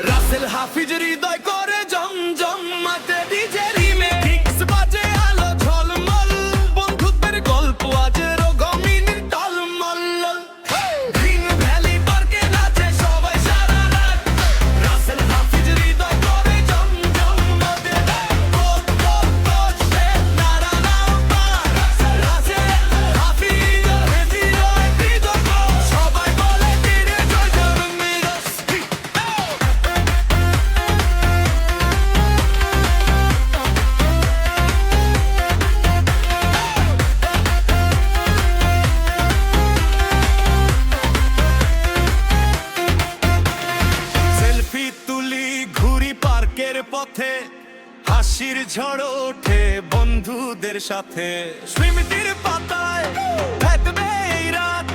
রাসেল হাফিজ হৃদয় করে জমজম মাতে DJ remix বাজে আলো ঝলমল বন্ধুত্বের গল্প আজের গমিন টলমল গ্রিন ভ্যালি পার্কে নাচে সবাই সারা রাত রাসেল হাফিজ হৃদয় করে জমজম মাতে সে নারা নাও পার রাসেল হাফিজ হৃদয় হৃদয় সবাই বলে তীরে জয় জন্মিরস সেলফি তুলি ঘুরি পার্কের পথে হাসির ঝড় ওঠে বন্ধুদের সাথে স্মৃতির পাতায় থাকবে এই রাত